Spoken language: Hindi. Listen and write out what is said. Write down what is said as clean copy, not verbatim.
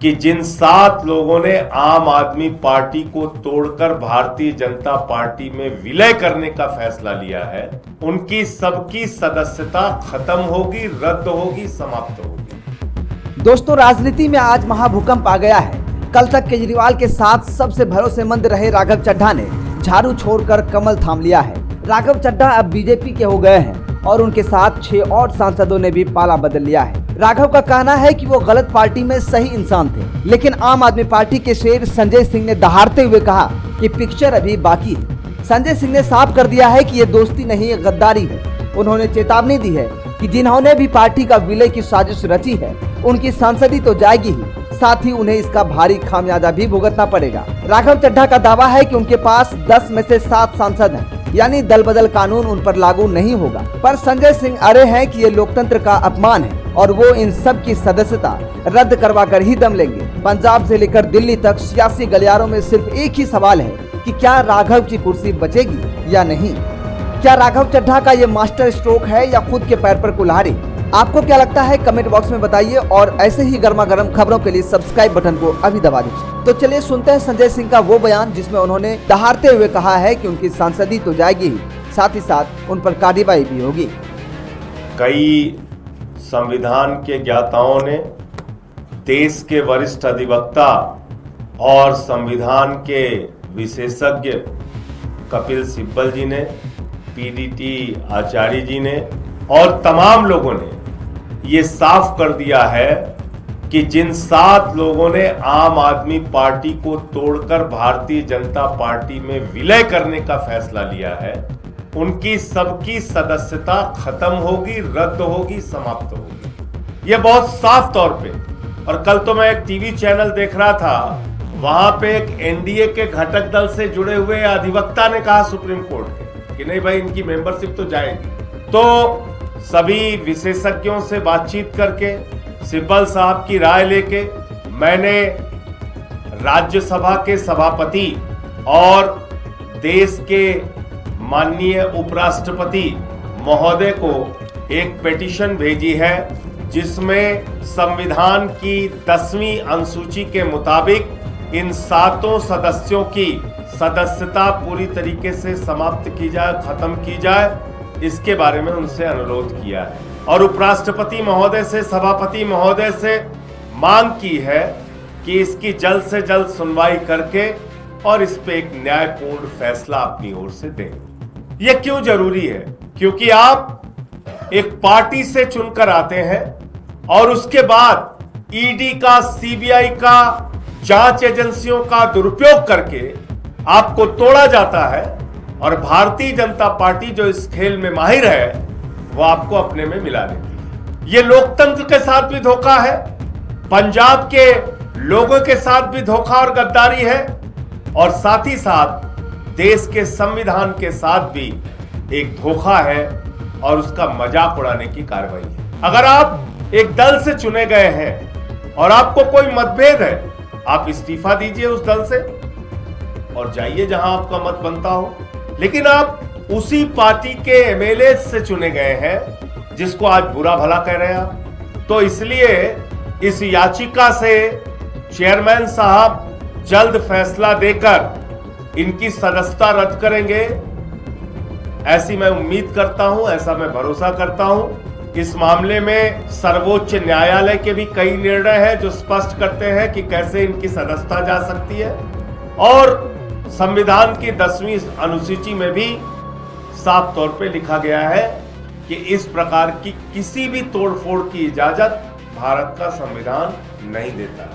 कि जिन 7 लोगों ने आम आदमी पार्टी को तोड़कर भारतीय जनता पार्टी में विलय करने का फैसला लिया है, उनकी सबकी सदस्यता खत्म होगी, रद्द होगी, समाप्त होगी। दोस्तों, राजनीति में आज महाभूकंप आ गया है। कल तक केजरीवाल के साथ सबसे भरोसेमंद रहे राघव चड्ढा ने झाड़ू छोड़कर कमल थाम लिया है। राघव चड्ढा अब बीजेपी के हो गए हैं और उनके साथ 6 और सांसदों ने भी पाला बदल लिया है। राघव का कहना है कि वो गलत पार्टी में सही इंसान थे, लेकिन आम आदमी पार्टी के शेर संजय सिंह ने दहाड़ते हुए कहा कि पिक्चर अभी बाकी है। संजय सिंह ने साफ कर दिया है कि ये दोस्ती नहीं, गद्दारी है। उन्होंने चेतावनी दी है कि जिन्होंने भी पार्टी का विलय की साजिश रची है, उनकी सांसदी तो जाएगी ही, साथ ही उन्हें इसका भारी खामियाजा भी भुगतना पड़ेगा। राघव चड्ढा का दावा है कि उनके पास 10 में से 7 सांसद हैं, यानी दल बदल कानून उन पर लागू नहीं होगा। पर संजय सिंह अरे हैं कि ये लोकतंत्र का अपमान है और वो इन सब की सदस्यता रद्द करवा कर ही दम लेंगे। पंजाब से लेकर दिल्ली तक सियासी गलियारों में सिर्फ एक ही सवाल है कि क्या राघव की कुर्सी बचेगी या नहीं। क्या राघव चड्ढा का ये मास्टर स्ट्रोक है या खुद के पैर पर कुल्हाड़ी? आपको क्या लगता है, कमेंट बॉक्स में बताइए और ऐसे ही गर्मा गर्म खबरों के लिए सब्सक्राइब बटन को अभी दबा दीजिए। तो चलिए सुनते हैं संजय सिंह का वो बयान जिसमें उन्होंने दहाड़ते हुए कहा है कि उनकी सांसदी तो जाएगी ही, साथ ही साथ उन पर कार्रवाई भी होगी। कई संविधान के ज्ञाताओं ने, देश के वरिष्ठ अधिवक्ता और संविधान के विशेषज्ञ कपिल सिब्बल जी ने, पीडीटी आचार्य जी ने और तमाम लोगों ने ये साफ कर दिया है कि जिन 7 लोगों ने आम आदमी पार्टी को तोड़कर भारतीय जनता पार्टी में विलय करने का फैसला लिया है, उनकी सबकी सदस्यता खत्म होगी, रद्द होगी, समाप्त होगी। यह बहुत साफ तौर पे। और कल तो मैं एक टीवी चैनल देख रहा था, वहां पे एक एनडीए के घटक दल से जुड़े हुए अधिवक्ता ने कहा सुप्रीम कोर्ट के कि नहीं भाई, इनकी मेंबरशिप तो जाएगी। तो सभी विशेषज्ञों से बातचीत करके, सिब्बल साहब की राय लेके, मैंने राज्यसभा के सभापति और देश के माननीय उपराष्ट्रपति महोदय को एक पिटीशन भेजी है, जिसमें संविधान की 10वीं अनुसूची के मुताबिक इन 7 सदस्यों की सदस्यता पूरी तरीके से समाप्त की जाए, खत्म की जाए, इसके बारे में उनसे अनुरोध किया है। और उपराष्ट्रपति महोदय से, सभापति महोदय से मांग की है कि इसकी जल्द से जल्द सुनवाई करके और इस पे एक न्यायपूर्ण फैसला अपनी ओर से दें। यह क्यों जरूरी है? क्योंकि आप एक पार्टी से चुनकर आते हैं और उसके बाद ईडी का, सीबीआई का, जांच एजेंसियों का दुरुपयोग करके आपको तोड़ा जाता है और भारतीय जनता पार्टी जो इस खेल में माहिर है, वो आपको अपने में मिला लेती है। ये लोकतंत्र के साथ भी धोखा है, पंजाब के लोगों के साथ भी धोखा और गद्दारी है, और साथ ही साथ देश के संविधान के साथ भी एक धोखा है और उसका मजाक उड़ाने की कार्रवाई है। अगर आप एक दल से चुने गए हैं और आपको कोई मतभेद है, आप इस्तीफा दीजिए उस दल से और जाइए जहां आपका मत बनता हो। लेकिन आप उसी पार्टी के एमएलए से चुने गए हैं जिसको आज बुरा भला कह रहे हैं आप। तो इसलिए इस याचिका से चेयरमैन साहब जल्द फैसला देकर इनकी सदस्यता रद्द करेंगे, ऐसी मैं उम्मीद करता हूं, ऐसा मैं भरोसा करता हूं। इस मामले में सर्वोच्च न्यायालय के भी कई निर्णय हैं जो स्पष्ट करते हैं कि कैसे इनकी सदस्यता जा सकती है, और संविधान की 10वीं अनुसूची में भी साफ तौर पे लिखा गया है कि इस प्रकार की किसी भी तोड़फोड़ की इजाजत भारत का संविधान नहीं देता।